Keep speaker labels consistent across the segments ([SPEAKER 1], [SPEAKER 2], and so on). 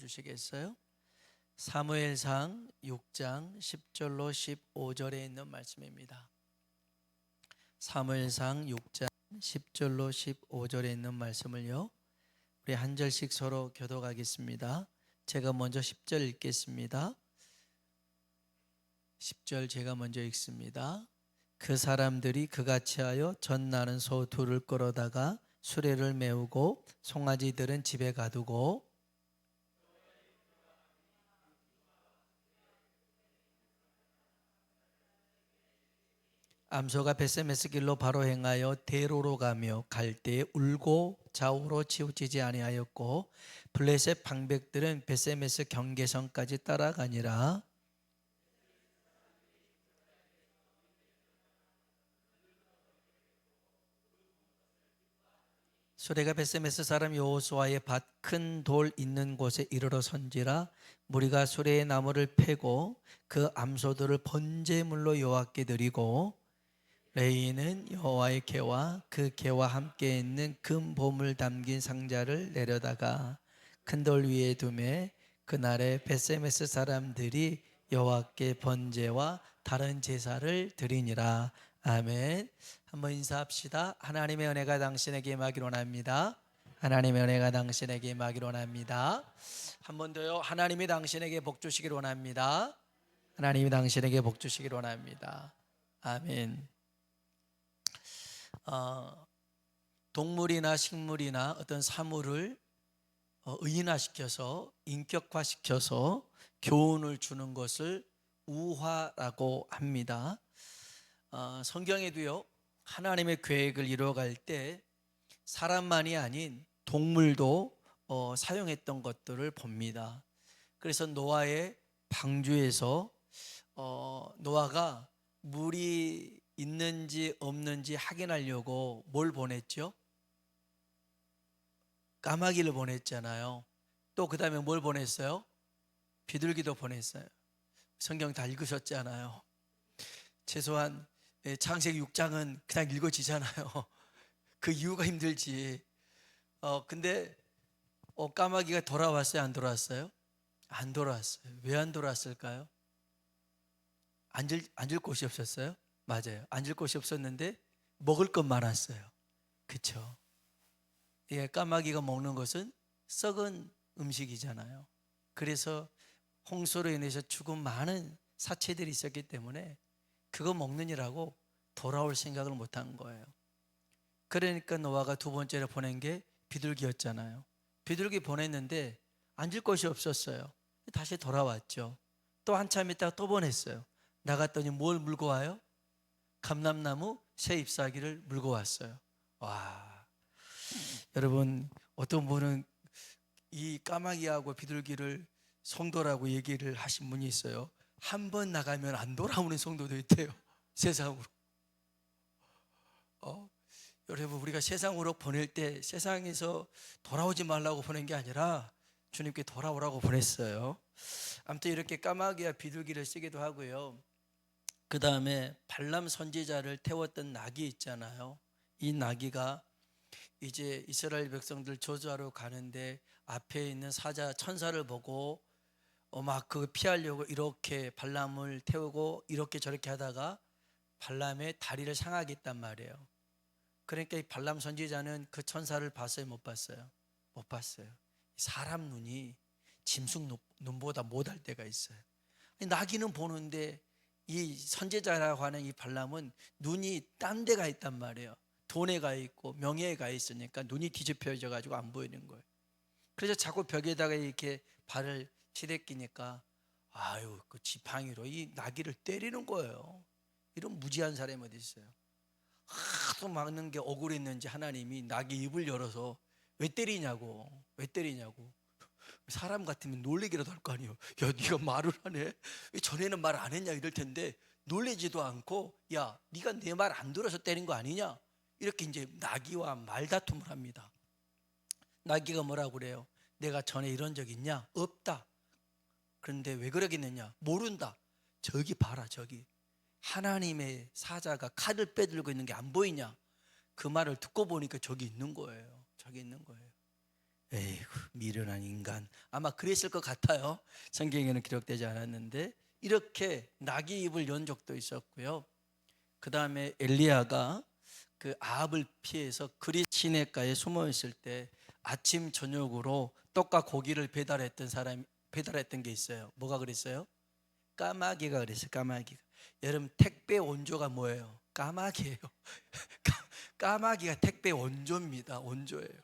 [SPEAKER 1] 읽어주시겠어요? 사무엘상 6장 10절로 15절에 있는 말씀입니다. 사무엘상 6장 10절로 15절에 있는 말씀을요, 우리 한 절씩 서로 교독하겠습니다. 제가 먼저 10절 읽겠습니다. 10절 제가 먼저 읽습니다. 그 사람들이 그같이 하여 전나는 소 둘을 끌어다가 수레를 메우고 송아지들은 집에 가두고 암소가 벳세메스 길로 바로 행하여 대로로 가며 갈 때에 울고 좌우로 치우치지 아니하였고 블레셋 방백들은 벳세메스 경계선까지 따라가니라. 수레가 벳세메스 사람 여호수아의 밭 큰 돌 있는 곳에 이르러 선지라. 무리가 수레의 나무를 패고 그 암소들을 번제물로 여호와께 드리고 레이는 여호와의 궤와 그 궤와 함께 있는 금 보물 담긴 상자를 내려다가 큰 돌 위에 두매 그날에 벳세메스 사람들이 여호와께 번제와 다른 제사를 드리니라. 아멘. 한번 인사합시다. 하나님의 은혜가 당신에게 임하기를 원합니다. 하나님의 은혜가 당신에게 임하기를 원합니다. 한 번 더요. 하나님이 당신에게 복 주시기를 원합니다. 하나님이 당신에게 복 주시기를 원합니다. 아멘. 동물이나 식물이나 어떤 사물을 의인화시켜서 인격화시켜서 교훈을 주는 것을 우화라고 합니다. 성경에도요, 하나님의 계획을 이루어갈 때 사람만이 아닌 동물도 사용했던 것들을 봅니다. 그래서 노아의 방주에서 노아가 물이 있는지 없는지 확인하려고 뭘 보냈죠? 까마귀를 보냈잖아요. 또 그 다음에 뭘 보냈어요? 비둘기도 보냈어요. 성경 다 읽으셨잖아요. 최소한 창세기 6장은 그냥 읽어지잖아요. 그 이유가 힘들지. 근데 까마귀가 돌아왔어요? 안 돌아왔어요? 안 돌아왔어요. 왜 안 돌아왔을까요? 앉을 곳이 없었어요? 맞아요. 앉을 곳이 없었는데 먹을 것 많았어요. 그렇죠? 예, 까마귀가 먹는 것은 썩은 음식이잖아요. 그래서 홍수로 인해서 죽은 많은 사체들이 있었기 때문에 그거 먹느니라고 돌아올 생각을 못한 거예요. 그러니까 노아가 두 번째로 보낸 게 비둘기였잖아요. 비둘기 보냈는데 앉을 곳이 없었어요. 다시 돌아왔죠. 또 한참 있다가 또 보냈어요. 나갔더니 뭘 물고 와요? 감람나무 새 잎사귀를 물고 왔어요. 와, 여러분, 어떤 분은 이 까마귀하고 비둘기를 성도라고 얘기를 하신 분이 있어요. 한 번 나가면 안 돌아오는 성도도 있대요. 세상으로. 여러분, 우리가 세상으로 보낼 때 세상에서 돌아오지 말라고 보낸 게 아니라 주님께 돌아오라고 보냈어요. 아무튼 이렇게 까마귀와 비둘기를 쓰기도 하고요. 그 다음에 발람 선지자를 태웠던 나귀 있잖아요. 이 나귀가 이제 이스라엘 백성들 저주하러 가는데 앞에 있는 사자 천사를 보고 막 그거 피하려고 이렇게 발람을 태우고 이렇게 저렇게 하다가 발람의 다리를 상하게 했단 말이에요. 그러니까 이 발람 선지자는 그 천사를 봤어요? 못 봤어요? 못 봤어요. 사람 눈이 짐승 눈보다 못할 때가 있어요. 나귀는 보는데 이 선지자라고 하는 이 발람은 눈이 딴 데가 있단 말이에요. 돈에 가 있고 명예에 가 있으니까 눈이 뒤집혀져 가지고 안 보이는 거예요. 그래서 자꾸 벽에다가 이렇게 발을 치대끼니까 아유, 그 지팡이로 이 나귀를 때리는 거예요. 이런 무지한 사람이 어디 있어요? 하도 막는 게 억울했는지 하나님이 나귀 입을 열어서 왜 때리냐고, 왜 때리냐고. 사람 같으면 놀리기라도 할 거 아니에요. 야, 네가 말을 하네. 왜 전에는 말 안 했냐 이럴 텐데 놀리지도 않고, 야, 네가 내 말 안 들어서 때린 거 아니냐, 이렇게 이제 나귀와 말다툼을 합니다. 나귀가 뭐라고 그래요? 내가 전에 이런 적 있냐? 없다. 그런데 왜 그러겠느냐? 모른다. 저기 봐라, 저기 하나님의 사자가 칼을 빼들고 있는 게 안 보이냐? 그 말을 듣고 보니까 저기 있는 거예요. 저기 있는 거예요. 에이구, 미련한 인간. 아마 그랬을 것 같아요. 성경에는 기록되지 않았는데 이렇게 낙이 입을 연 적도 있었고요. 그 다음에 엘리야가 그 아합을 피해서 그릿 시내가에 숨어 있을 때 아침 저녁으로 떡과 고기를 배달했던 게 있어요. 뭐가 그랬어요? 까마귀가 그랬어요. 까마귀가. 여러분, 택배 원조가 뭐예요? 까마귀예요. 까마귀가 택배 원조입니다. 원조예요.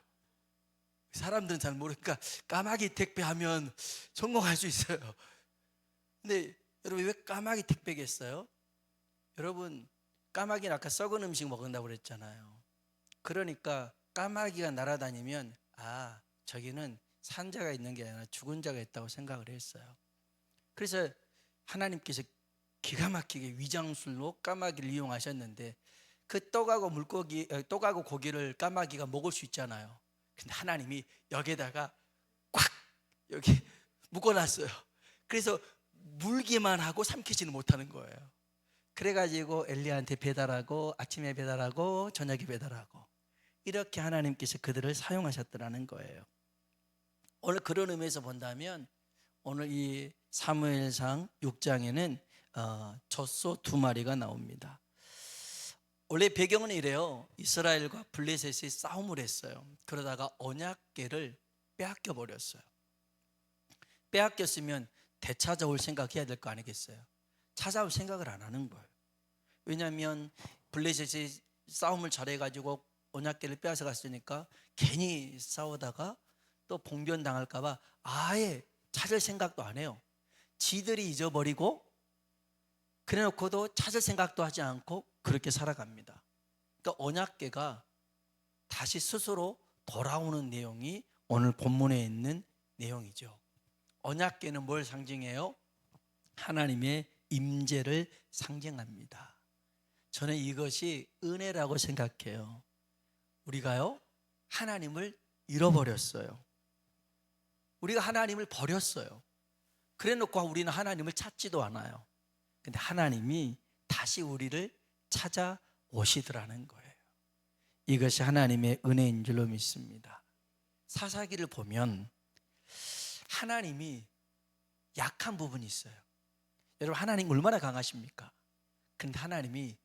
[SPEAKER 1] 사람들은 잘 모르니까 까마귀 택배하면 성공할 수 있어요. 근데 여러분, 왜 까마귀 택배겠어요? 여러분, 까마귀는 아까 썩은 음식 먹는다고 그랬잖아요. 그러니까 까마귀가 날아다니면 저기는 산자가 있는 게 아니라 죽은 자가 있다고 생각을 했어요. 그래서 하나님께서 기가 막히게 위장술로 까마귀를 이용하셨는데 그 떡하고 고기를 까마귀가 먹을 수 있잖아요. 근데 하나님이 여기에다가 꽉 여기 묶어놨어요. 그래서 물기만 하고 삼키지는 못하는 거예요. 그래가지고 엘리야한테 배달하고 아침에 배달하고 저녁에 배달하고 이렇게 하나님께서 그들을 사용하셨더라는 거예요. 오늘 그런 의미에서 본다면 오늘 이 사무엘상 6장에는 젖소 2마리가 나옵니다. 원래 배경은 이래요. 이스라엘과 블레셋이 싸움을 했어요. 그러다가 언약궤를 빼앗겨 버렸어요. 빼앗겼으면 되찾아올 생각해야 될 거 아니겠어요? 찾아올 생각을 안 하는 거예요. 왜냐하면 블레셋이 싸움을 잘해가지고 언약궤를 빼앗아 갔으니까 괜히 싸우다가 또 봉변당할까 봐 아예 찾을 생각도 안 해요. 지들이 잊어버리고 그래놓고도 찾을 생각도 하지 않고 그렇게 살아갑니다. 그러니까 언약궤가 다시 스스로 돌아오는 내용이 오늘 본문에 있는 내용이죠. 언약궤는 뭘 상징해요? 하나님의 임재를 상징합니다. 저는 이것이 은혜라고 생각해요. 우리가요, 하나님을 잃어버렸어요. 우리가 하나님을 버렸어요. 그래 놓고 우리는 하나님을 찾지도 않아요. 근데 하나님이 다시 우리를 찾아오시더라는 거예요. 이것이 하나님의 은혜인 줄로 믿습니다. 사사기를 보면 하나님이 약한 부분이 있어요. 여러분, 하나님 얼마나 강하십니까? 근데 하나님이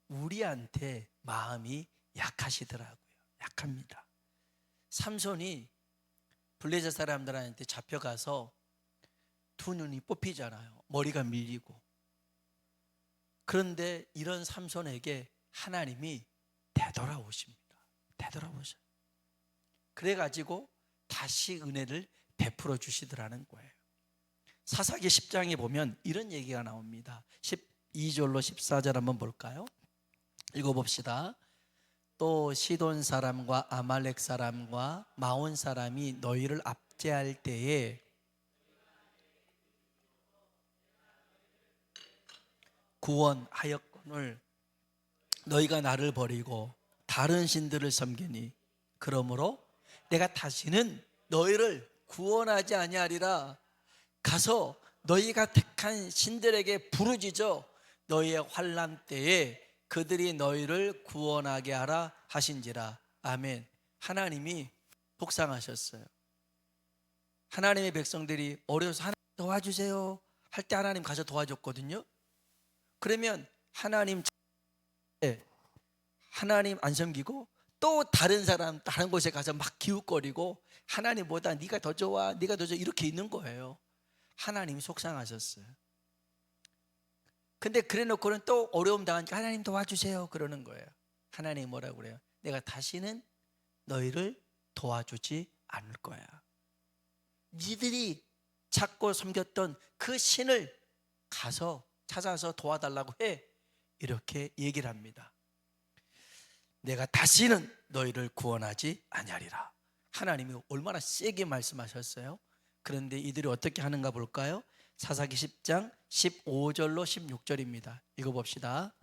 [SPEAKER 1] 우리한테 마음이 약하시더라고요. 약합니다. 삼손이 블레셋 사람들한테 잡혀가서 두 눈이 뽑히잖아요. 머리가 밀리고. 그런데 이런 삼손에게 하나님이 되돌아오십니다. 되돌아오셔요. 그래가지고 다시 은혜를 베풀어 주시더라는 거예요. 사사기 10장에 보면 이런 얘기가 나옵니다. 12절로 14절 한번 볼까요? 읽어봅시다. 또 시돈 사람과 아말렉 사람과 마온 사람이 너희를 압제할 때에 구원하였거늘 너희가 나를 버리고 다른 신들을 섬기니 그러므로 내가 다시는 너희를 구원하지 아니하리라. 가서 너희가 택한 신들에게 부르짖어 너희의 환난 때에 그들이 너희를 구원하게 하라 하신지라. 아멘. 하나님이 복상하셨어요. 하나님의 백성들이 어려워서 하나님 도와주세요 할 때 하나님 가서 도와줬거든요. 그러면 하나님 안 섬기고 또 다른 사람 다른 곳에 가서 막 기웃거리고 하나님보다 네가 더 좋아 네가 더 좋아 이렇게 있는 거예요. 하나님이 속상하셨어요. 근데 그래 놓고는 또 어려움 당하니까 하나님 도와주세요 그러는 거예요. 하나님이 뭐라고 그래요? 내가 다시는 너희를 도와주지 않을 거야. 니들이 찾고 섬겼던 그 신을 가서 찾아서 도와달라고 해. 이렇게 얘기를 합니다. 내가 다시는 너희를 구원하지 아니하리라. 하나님이 얼마나 세게 말씀하셨어요. 그런데 이들이 어떻게 하는가 볼까요? 사사기 10장 15절로 16절입니다. 읽어봅시다.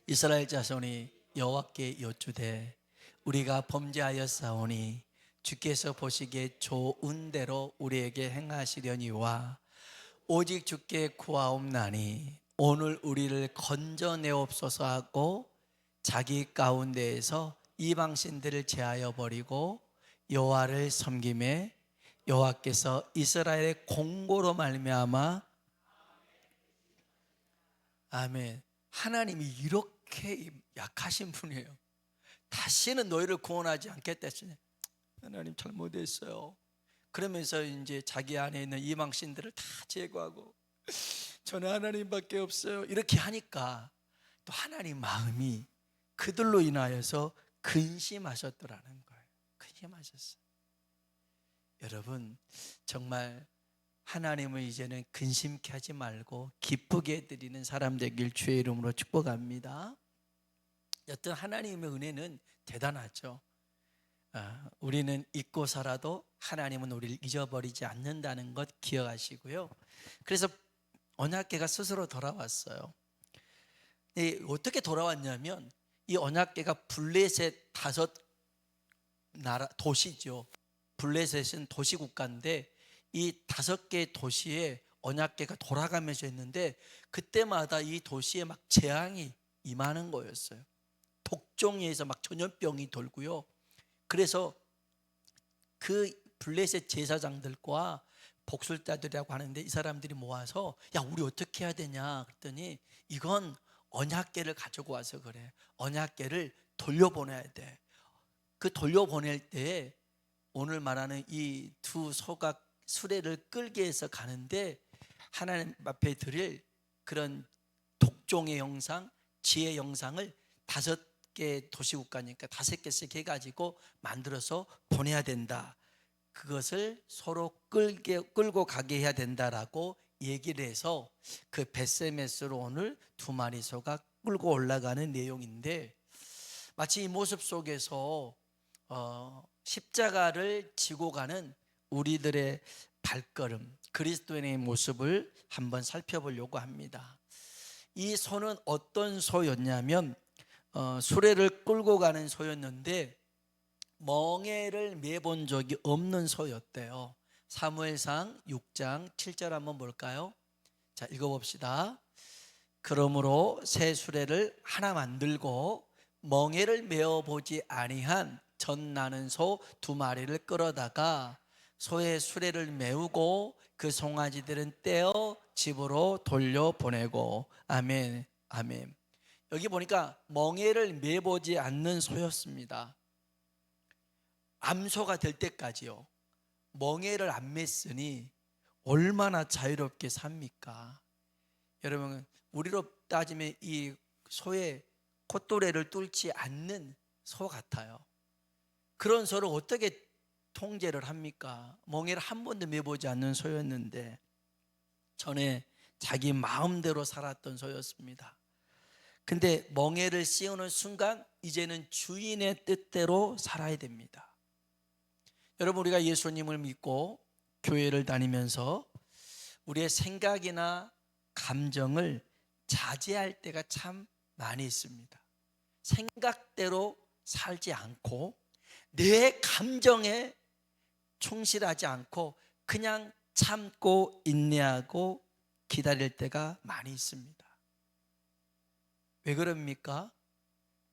[SPEAKER 1] 이스라엘 자손이 여호와께 여쭈되 우리가 범죄하였사오니 주께서 보시기에 좋은 대로 우리에게 행하시려니와 오직 주께 구하옵나니 오늘 우리를 건져내옵소서 하고 자기 가운데에서 이방신들을 제하여 버리고 여호와를 섬김에 여호와께서 이스라엘의 공고로 말미암아 아멘. 하나님이 이렇게 약하신 분이에요. 다시는 너희를 구원하지 않겠다 했으니 하나님 잘못했어요. 그러면서 이제 자기 안에 있는 이방신들을 다 제거하고 저는 하나님밖에 없어요 이렇게 하니까 또 하나님 마음이 그들로 인하여서 근심하셨더라는 거예요. 근심하셨어요. 여러분 정말 하나님을 이제는 근심케 하지 말고 기쁘게 드리는 사람 되길 주의 이름으로 축복합니다. 여튼 하나님의 은혜는 대단하죠. 우리는 잊고 살아도 하나님은 우리를 잊어버리지 않는다는 것 기억하시고요. 그래서 언약궤가 스스로 돌아왔어요. 어떻게 돌아왔냐면 이 언약궤가 블레셋 5 나라 도시죠. 블레셋은 도시국가인데 이 5개 도시에 언약궤가 돌아가면서 있는데 그때마다 이 도시에 막 재앙이 임하는 거였어요. 독종에서 막 전염병이 돌고요. 그래서 그 블레셋 제사장들과 복술자들이라고 하는데 이 사람들이 모아서 야 우리 어떻게 해야 되냐 그랬더니 이건 언약궤를 가지고 와서 그래. 언약궤를 돌려보내야 돼. 그 돌려보낼 때 오늘 말하는 이 두 소각 수레를 끌게 해서 가는데 하나님 앞에 드릴 그런 독종의 영상, 지혜 영상을 5개 도시국가니까 5개씩 해가지고 만들어서 보내야 된다. 그것을 서로 끌고 가게 해야 된다라고 얘기를 해서 그 벳세메스로 오늘 2마리 소가 끌고 올라가는 내용인데 마치 이 모습 속에서 십자가를 지고 가는 우리들의 발걸음, 그리스도인의 모습을 한번 살펴보려고 합니다. 이 소는 어떤 소였냐면 수레를 끌고 가는 소였는데 멍에를 매본 적이 없는 소였대요. 사무엘상 6장 7절 한번 볼까요? 자, 읽어봅시다. 그러므로 새 수레를 하나 만들고 멍에를 메어보지 아니한 전 나는 소 2마리를 끌어다가 소의 수레를 메우고 그 송아지들은 떼어 집으로 돌려보내고 아멘 아멘. 여기 보니까 멍에를 메보지 않는 소였습니다. 암소가 될 때까지요. 멍에를 안 맸으니 얼마나 자유롭게 삽니까? 여러분 우리로 따지면 이 소의 콧도래를 뚫지 않는 소 같아요. 그런 소를 어떻게 통제를 합니까? 멍에를 한 번도 매보지 않는 소였는데 전에 자기 마음대로 살았던 소였습니다. 근데 멍에를 씌우는 순간 이제는 주인의 뜻대로 살아야 됩니다. 여러분 우리가 예수님을 믿고 교회를 다니면서 우리의 생각이나 감정을 자제할 때가 참 많이 있습니다. 생각대로 살지 않고 내 감정에 충실하지 않고 그냥 참고 인내하고 기다릴 때가 많이 있습니다. 왜 그럽니까?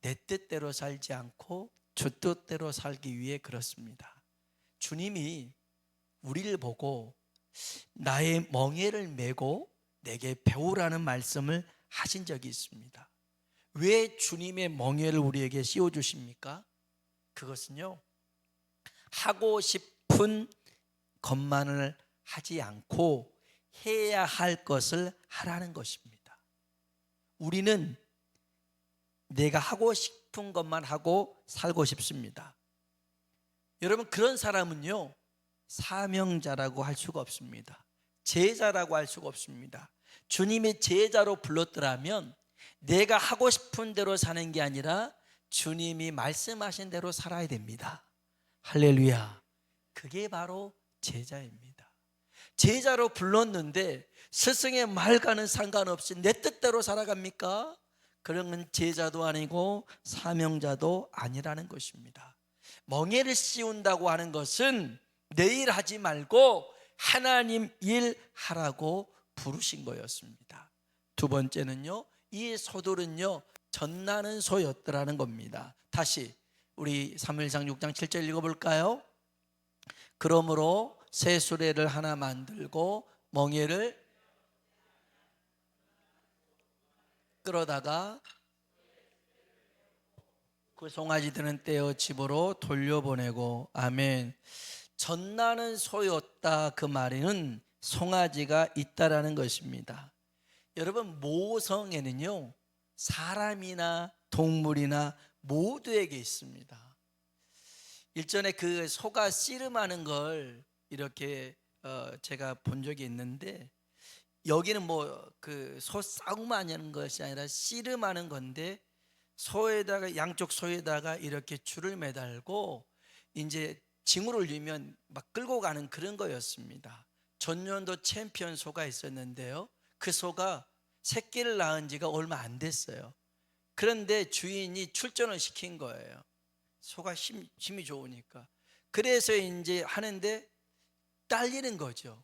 [SPEAKER 1] 내 뜻대로 살지 않고 주 뜻대로 살기 위해 그렇습니다. 주님이 우리를 보고 나의 멍에를 메고 내게 배우라는 말씀을 하신 적이 있습니다. 왜 주님의 멍에를 우리에게 씌워주십니까? 그것은요 하고 싶은 것만을 하지 않고 해야 할 것을 하라는 것입니다. 우리는 내가 하고 싶은 것만 하고 살고 싶습니다. 여러분 그런 사람은요 사명자라고 할 수가 없습니다. 제자라고 할 수가 없습니다. 주님의 제자로 불렀더라면 내가 하고 싶은 대로 사는 게 아니라 주님이 말씀하신 대로 살아야 됩니다. 할렐루야. 그게 바로 제자입니다. 제자로 불렀는데 스승의 말과는 상관없이 내 뜻대로 살아갑니까? 그런 건 제자도 아니고 사명자도 아니라는 것입니다. 멍에를 씌운다고 하는 것은 내일 하지 말고 하나님 일 하라고 부르신 거였습니다. 두 번째는요, 이 소들은요 전나는 소였더라는 겁니다. 다시 우리 사무엘상 6장 7절 읽어볼까요? 그러므로 새 수레를 하나 만들고 멍에를 끌어다가 그 송아지들은 떼어 집으로 돌려보내고. 아멘. 전나는 소였다, 그 말에는 송아지가 있다라는 것입니다. 여러분, 모성애는요 사람이나 동물이나 모두에게 있습니다. 일전에 그 소가 씨름하는 걸 이렇게 제가 본 적이 있는데, 여기는 뭐 그 소 싸움하는 것이 아니라 씨름하는 건데, 소에다가 양쪽 소에다가 이렇게 줄을 매달고 이제 징후를 울리면 막 끌고 가는 그런 거였습니다. 전년도 챔피언 소가 있었는데요, 그 소가 새끼를 낳은 지가 얼마 안 됐어요. 그런데 주인이 출전을 시킨 거예요. 소가 힘이 좋으니까. 그래서 이제 하는데 딸리는 거죠.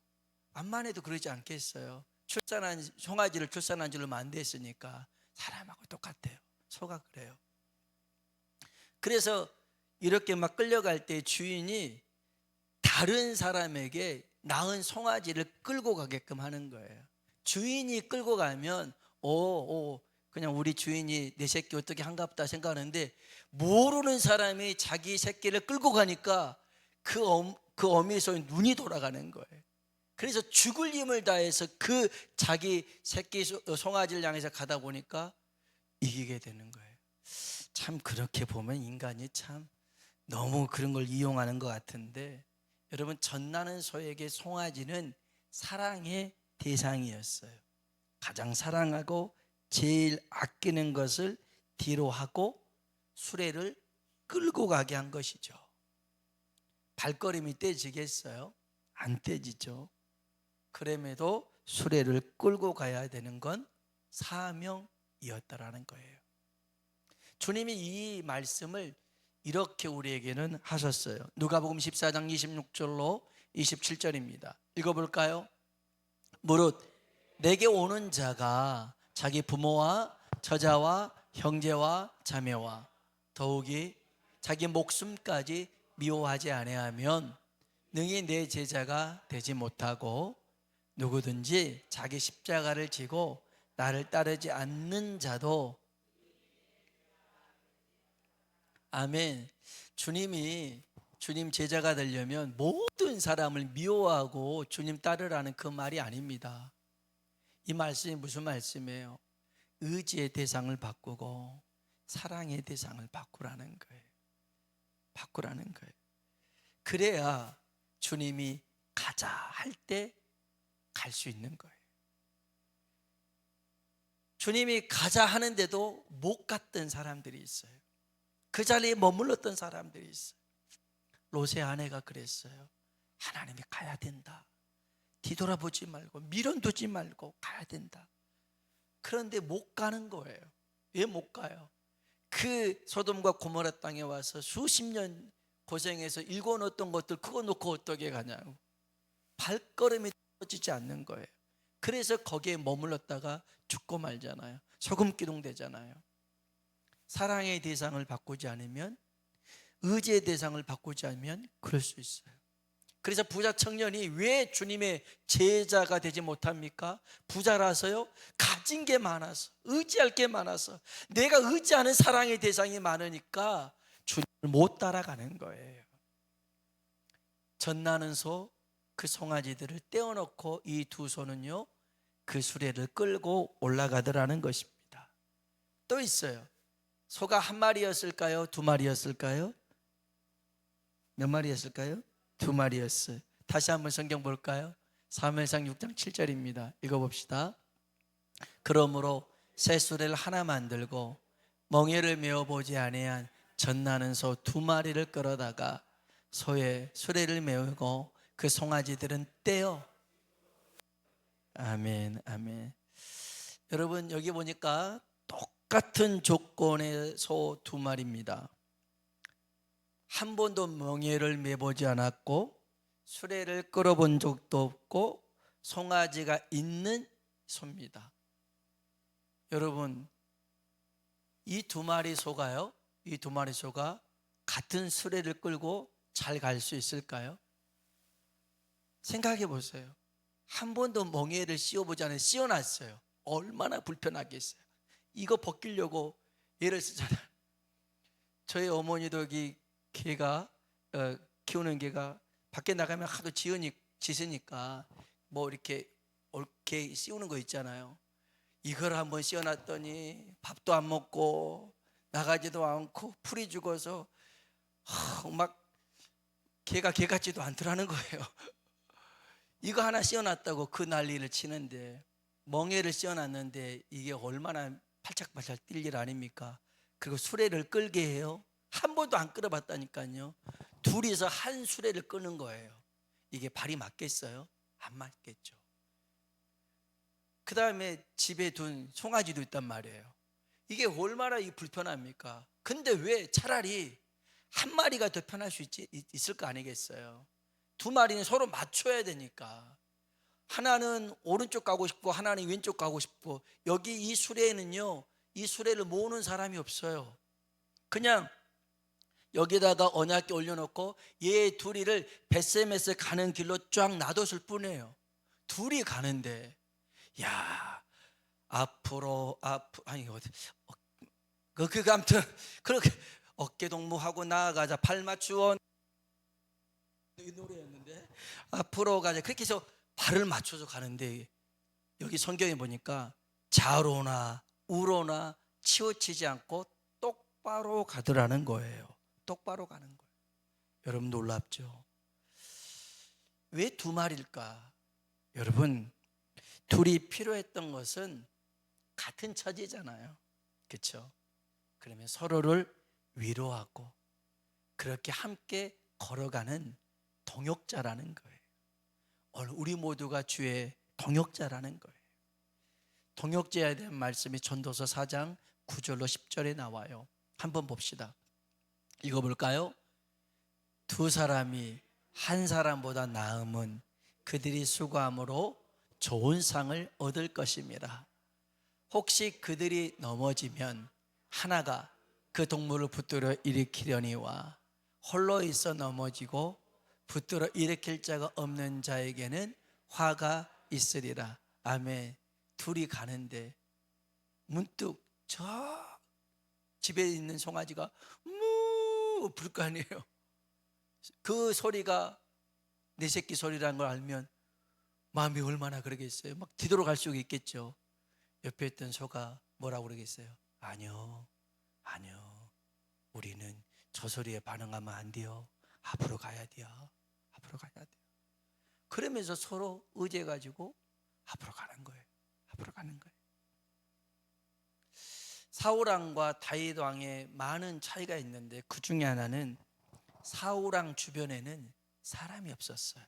[SPEAKER 1] 암만 해도 그러지 않겠어요. 송아지를 출산한 지 얼마 안 됐으니까. 사람하고 똑같아요. 소가 그래요. 그래서 이렇게 막 끌려갈 때 주인이 다른 사람에게 낳은 송아지를 끌고 가게끔 하는 거예요. 주인이 끌고 가면 그냥 우리 주인이 내 새끼 어떻게 한갑다 생각하는데, 모르는 사람이 자기 새끼를 끌고 가니까 그 어미의 소의 눈이 돌아가는 거예요. 그래서 죽을 힘을 다해서 그 자기 새끼 송아지를 향해서 가다 보니까 이기게 되는 거예요. 참, 그렇게 보면 인간이 참 너무 그런 걸 이용하는 것 같은데, 여러분, 전나는 소에게 송아지는 사랑의 대상이었어요. 가장 사랑하고 제일 아끼는 것을 뒤로 하고 수레를 끌고 가게 한 것이죠. 발걸음이 떼지겠어요? 안 떼지죠. 그럼에도 수레를 끌고 가야 되는 건 사명이었다라는 거예요. 주님이 이 말씀을 이렇게 우리에게는 하셨어요. 누가복음 14장 26절로 27절입니다. 읽어볼까요? 무릇 내게 오는 자가 자기 부모와 처자와 형제와 자매와 더욱이 자기 목숨까지 미워하지 아니하면 능히 내 제자가 되지 못하고, 누구든지 자기 십자가를 지고 나를 따르지 않는 자도. 아멘. 주님 제자가 되려면 모든 사람을 미워하고 주님 따르라는 그 말이 아닙니다. 이 말씀이 무슨 말씀이에요? 의지의 대상을 바꾸고 사랑의 대상을 바꾸라는 거예요. 바꾸라는 거예요. 그래야 주님이 가자 할 때 갈 수 있는 거예요. 주님이 가자 하는데도 못 갔던 사람들이 있어요. 그 자리에 머물렀던 사람들이 있어요. 롯의 아내가 그랬어요. 하나님이 가야 된다. 뒤돌아보지 말고 미련두지 말고 가야 된다. 그런데 못 가는 거예요. 왜 못 가요? 그 소돔과 고모라 땅에 와서 수십 년 고생해서 일궈놓았던 것들 그거 놓고 어떻게 가냐고. 발걸음이 떨어지지 않는 거예요. 그래서 거기에 머물렀다가 죽고 말잖아요. 소금기둥 되잖아요. 사랑의 대상을 바꾸지 않으면, 의지의 대상을 바꾸지 않으면 그럴 수 있어요. 그래서 부자 청년이 왜 주님의 제자가 되지 못합니까? 부자라서요? 가진 게 많아서, 의지할 게 많아서, 내가 의지하는 사랑의 대상이 많으니까 주님을 못 따라가는 거예요. 전나는 소, 그 송아지들을 떼어놓고 이 두 소는요 그 수레를 끌고 올라가더라는 것입니다. 또 있어요. 소가 한 마리였을까요? 두 마리였을까요? 몇 마리였을까요? 두 마리였어요. 다시 한번 성경 볼까요? 사무엘상 6장 7절입니다. 읽어봅시다. 그러므로 새 수레를 하나 만들고 멍에를 메어보지 아니한 전나는 소 두 마리를 끌어다가 소의 수레를 메우고 그 송아지들은 떼어. 아멘, 아멘. 여러분, 여기 보니까 똑같은 조건의 소 두 마리입니다. 한 번도 멍에를 메보지 않았고 수레를 끌어본 적도 없고 송아지가 있는 소입니다. 여러분, 이 두 마리 소가 같은 수레를 끌고 잘 갈 수 있을까요? 생각해 보세요. 한 번도 멍에를 씌워보지 않아요. 씌워놨어요. 얼마나 불편하겠어요. 이거 벗기려고 애를 쓰잖아요. 저희 어머니도 여기 개가 키우는 개가 밖에 나가면 하도 짖으니까 뭐 이렇게 개 씌우는 거 있잖아요. 이걸 한번 씌워놨더니 밥도 안 먹고 나가지도 않고 풀이 죽어서 막 개가 개 같지도 않더라는 거예요. 이거 하나 씌워놨다고 그 난리를 치는데, 멍에를 씌워놨는데 이게 얼마나 팔짝팔짝 뛸 일 아닙니까? 그리고 수레를 끌게 해요. 한 번도 안 끌어봤다니까요. 둘이서 한 수레를 끄는 거예요. 이게 발이 맞겠어요? 안 맞겠죠. 그 다음에 집에 둔 송아지도 있단 말이에요. 이게 얼마나 불편합니까? 근데 왜 차라리 한 마리가 더 편할 수 있을 거 아니겠어요? 두 마리는 서로 맞춰야 되니까. 하나는 오른쪽 가고 싶고 하나는 왼쪽 가고 싶고, 여기 이 수레에는요, 이 수레를 모으는 사람이 없어요. 그냥 여기다가 언약궤 올려놓고 얘 둘이를 벳세메스 가는 길로 쫙 놔뒀을 뿐이에요. 둘이 가는데, 야, 앞으로 아니 아무튼 그렇게 어깨 동무하고 나아가자, 발 맞추어, 이 노래였는데 앞으로 가자, 그렇게 해서 발을 맞춰서 가는데, 여기 성경에 보니까 좌로나 우로나 치우치지 않고 똑바로 가더라는 거예요. 똑바로 가는 거예요. 여러분 놀랍죠? 왜 두 마리일까? 여러분, 둘이 필요했던 것은 같은 처지잖아요. 그렇죠? 그러면 서로를 위로하고 그렇게 함께 걸어가는 동역자라는 거예요. 오늘 우리 모두가 주의 동역자라는 거예요. 동역자에 대한 말씀이 전도서 4장 9절로 10절에 나와요. 한번 봅시다. 읽어볼까요? 두 사람이 한 사람보다 나음은 그들이 수고함으로 좋은 상을 얻을 것입니다. 혹시 그들이 넘어지면 하나가 그 동물을 붙들어 일으키려니와 홀로 있어 넘어지고 붙들어 일으킬 자가 없는 자에게는 화가 있으리라. 아멘. 둘이 가는데 문득 저 집에 있는 송아지가 무 부를 거 아니에요. 그 소리가 내 새끼 소리라는 걸 알면 마음이 얼마나 그러겠어요. 막 뒤돌아갈 수 있겠죠. 옆에 있던 소가 뭐라고 그러겠어요? 아니요, 우리는 저 소리에 반응하면 안 돼요. 앞으로 가야 돼요. 앞으로 가야 돼요. 그러면서 서로 의지해가지고 앞으로 가는 거예요. 앞으로 가는 거예요. 사울왕과 다윗 왕의 많은 차이가 있는데, 그 중에 하나는 사울왕 주변에는 사람이 없었어요.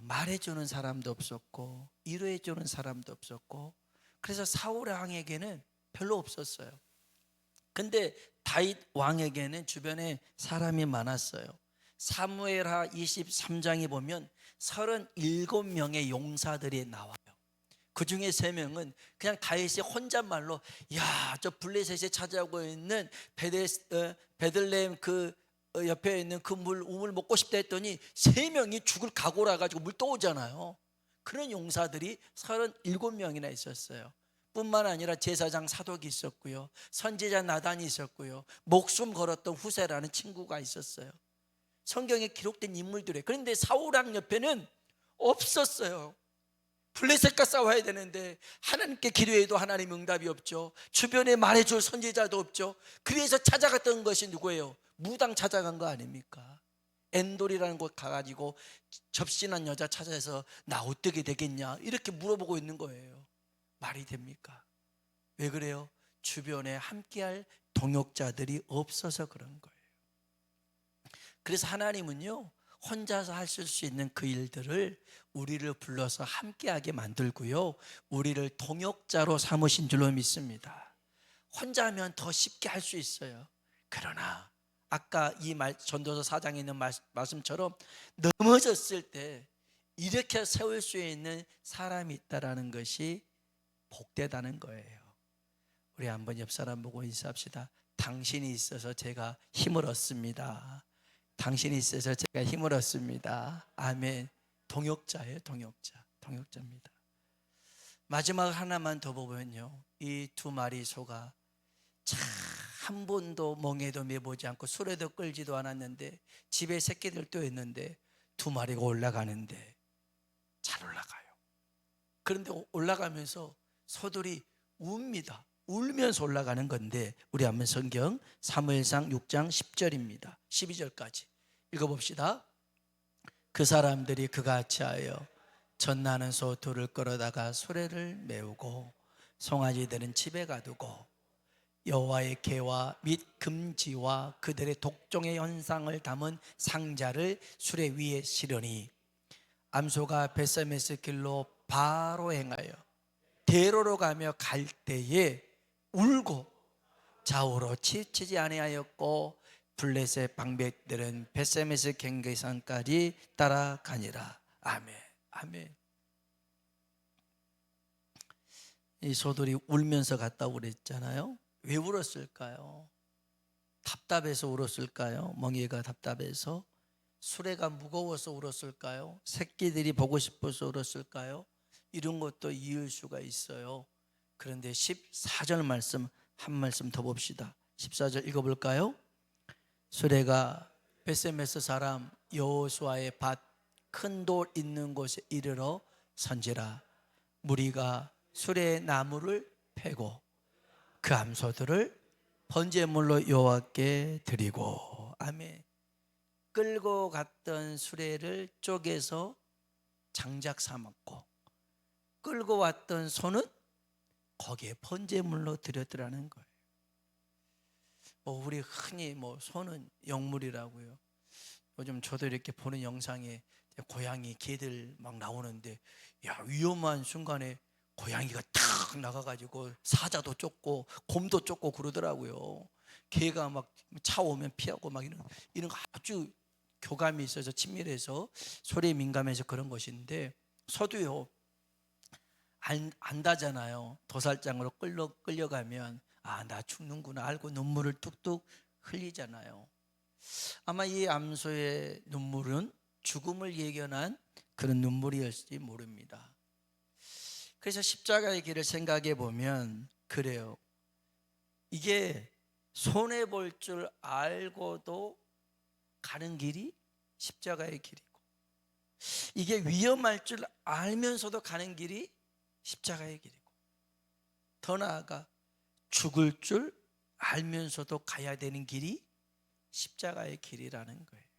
[SPEAKER 1] 말해주는 사람도 없었고 위로해주는 사람도 없었고, 그래서 사울왕에게는 별로 없었어요. 근데 다윗 왕에게는 주변에 사람이 많았어요. 사무엘하 23장에 보면 37명의 용사들이 나와요. 그 중에 3명은 그냥 다윗이 혼잣말로, 야, 저 블레셋에 찾아오고 있는 베들레헴 그 옆에 있는 그 우물 먹고 싶다 했더니 3명이 죽을 각오라 가지고 물 떠오잖아요. 그런 용사들이 37명이나 있었어요. 뿐만 아니라 제사장 사독이 있었고요, 선지자 나단이 있었고요, 목숨 걸었던 후세라는 친구가 있었어요. 성경에 기록된 인물들이에요. 그런데 사울왕 옆에는 없었어요. 블레셋과 싸워야 되는데 하나님께 기도해도 하나님 응답이 없죠. 주변에 말해줄 선지자도 없죠. 그래서 찾아갔던 것이 누구예요? 무당 찾아간 거 아닙니까? 엔돌이라는 곳 가가지고 접신한 여자 찾아서 나 어떻게 되겠냐 이렇게 물어보고 있는 거예요. 말이 됩니까? 왜 그래요? 주변에 함께할 동역자들이 없어서 그런 거예요. 그래서 하나님은요, 혼자서 하실 수 있는 그 일들을 우리를 불러서 함께하게 만들고요, 우리를 동역자로 삼으신 줄로 믿습니다. 혼자 하면 더 쉽게 할 수 있어요. 그러나 아까 이 전도서 4장에 있는 말씀처럼 넘어졌을 때 일으켜 세울 수 있는 사람이 있다는 것이 복되다는 거예요. 우리 한번 옆 사람 보고 인사합시다. 당신이 있어서 제가 힘을 얻습니다. 당신이 있어서 제가 힘을 얻습니다. 아멘. 동역자예요, 동역자입니다. 마지막 하나만 더 보면요, 이 두 마리 소가 참 한 번도 멍에도 매보지 않고 술에도 끌지도 않았는데 집에 새끼들도 있는데 두 마리가 올라가는데 잘 올라가요. 그런데 올라가면서 소들이 웁니다. 울면서 올라가는 건데, 우리 한번 성경 사무엘상 6장 10절입니다 12절까지 읽어봅시다. 그 사람들이 그같이 하여 젖나는 소 둘을 끌어다가 수레를 메우고 송아지들은 집에 가두고 여호와의 계와 및 금지와 그들의 독종의 현상을 담은 상자를 수레 위에 실으니 암소가 벳세메스 길로 바로 행하여 대로로 가며 갈 때에 울고 좌우로 치치지 아니하였고 블레셋 방백들은 벳세메스 경계선까지 따라가니라. 아멘. 아멘. 이 소들이 울면서 갔다고 그랬잖아요. 왜 울었을까요? 답답해서 울었을까요? 멍에가 답답해서? 수레가 무거워서 울었을까요? 새끼들이 보고 싶어서 울었을까요? 이런 것도 이을 수가 있어요. 그런데 14절 말씀 한 말씀 더 봅시다. 14절 읽어볼까요? 수레가 벳세메스 사람 여호수아의 밭 큰 돌 있는 곳에 이르러 선지라. 무리가 수레의 나무를 패고 그 암소들을 번제물로 여호와께 드리고. 아멘. 끌고 갔던 수레를 쪼개서 장작 삼았고 끌고 왔던 소는 거기에 번제물로 드렸더라는 거예요. 우리 흔히 소는 영물이라고요. 요즘 저도 이렇게 보는 영상에 고양이, 개들 막 나오는데, 야, 위험한 순간에 고양이가 탁 나가가지고 사자도 쫓고 곰도 쫓고 그러더라고요. 개가 막 차 오면 피하고 막 이런 거 아주 교감이 있어서 친밀해서 소리에 민감해서 그런 것인데, 소도요 안다잖아요. 도살장으로 끌려가면 나 죽는구나 알고 눈물을 뚝뚝 흘리잖아요. 아마 이 암소의 눈물은 죽음을 예견한 그런 눈물이었을지 모릅니다. 그래서 십자가의 길을 생각해 보면 그래요. 이게 손해볼 줄 알고도 가는 길이 십자가의 길이고, 이게 위험할 줄 알면서도 가는 길이 십자가의 길이고, 더 나아가 죽을 줄 알면서도 가야 되는 길이 십자가의 길이라는 거예요.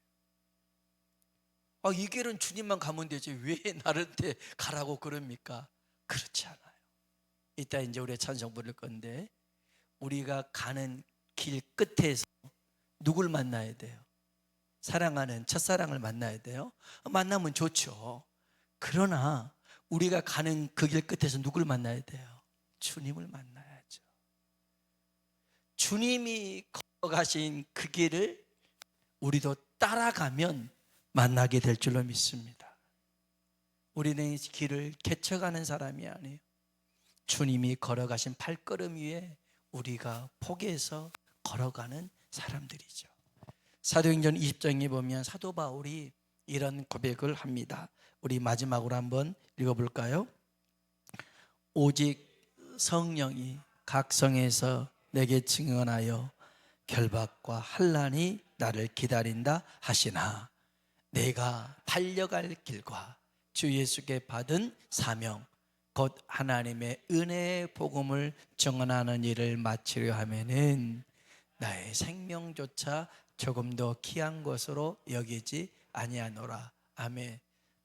[SPEAKER 1] 이 길은 주님만 가면 되지 왜 나한테 가라고 그럽니까? 그렇지 않아요. 이따 이제 우리 찬송 부를 건데, 우리가 가는 길 끝에서 누굴 만나야 돼요? 사랑하는 첫사랑을 만나야 돼요. 만나면 좋죠. 그러나 우리가 가는 그 길 끝에서 누굴 만나야 돼요? 주님을 만나야죠. 주님이 걸어가신 그 길을 우리도 따라가면 만나게 될 줄로 믿습니다. 우리는 이 길을 개척하는 사람이 아니에요. 주님이 걸어가신 발걸음 위에 우리가 포기해서 걸어가는 사람들이죠. 사도행전 20장에 보면 사도 바울이 이런 고백을 합니다. 우리 마지막으로 한번 읽어볼까요? 오직 성령이 각 성에서 내게 증언하여 결박과 환난이 나를 기다린다 하시나 내가 달려갈 길과 주 예수께 받은 사명 곧 하나님의 은혜의 복음을 증언하는 일을 마치려 하면은 나의 생명조차 조금 더 귀한 것으로 여기지 아니하노라. 아멘.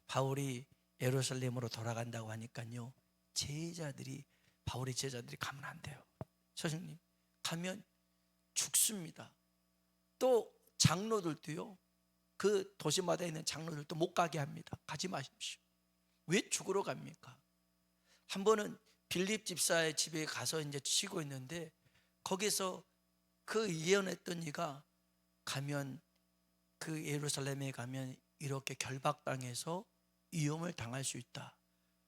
[SPEAKER 1] 바울이 예루살렘으로 돌아간다고 하니까요, 바울의 제자들이 가면 안 돼요. 선생님, 가면 죽습니다. 또 장로들도요, 그 도시마다 있는 장로들도 못 가게 합니다. 가지 마십시오. 왜 죽으러 갑니까? 한 번은 빌립 집사의 집에 가서 이제 쉬고 있는데, 거기서 그 예언했던 이가 가면, 그 예루살렘에 가면 이렇게 결박당해서 위험을 당할 수 있다.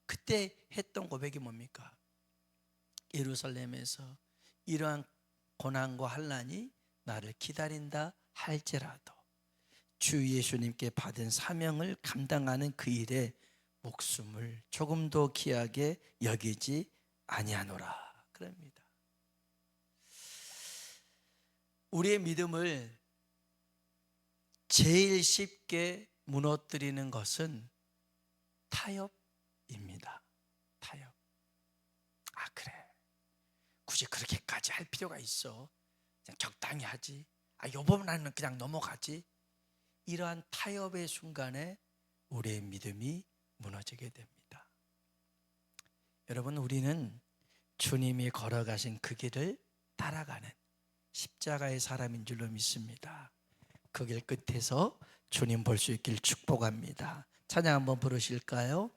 [SPEAKER 1] 그때 했던 고백이 뭡니까? 예루살렘에서 이러한 고난과 환난이 나를 기다린다 할지라도 주 예수님께 받은 사명을 감당하는 그 일에 목숨을 조금도 귀하게 여기지 아니하노라 그럽니다. 우리의 믿음을 제일 쉽게 무너뜨리는 것은 타협입니다. 타협. 아, 그래, 굳이 그렇게까지 할 필요가 있어, 그냥 적당히 하지, 아, 요번에는 그냥 넘어가지. 이러한 타협의 순간에 우리의 믿음이 무너지게 됩니다. 여러분, 우리는 주님이 걸어가신 그 길을 따라가는 십자가의 사람인 줄로 믿습니다. 그 길 끝에서 주님 볼 수 있길 축복합니다. 찬양 한번 부르실까요?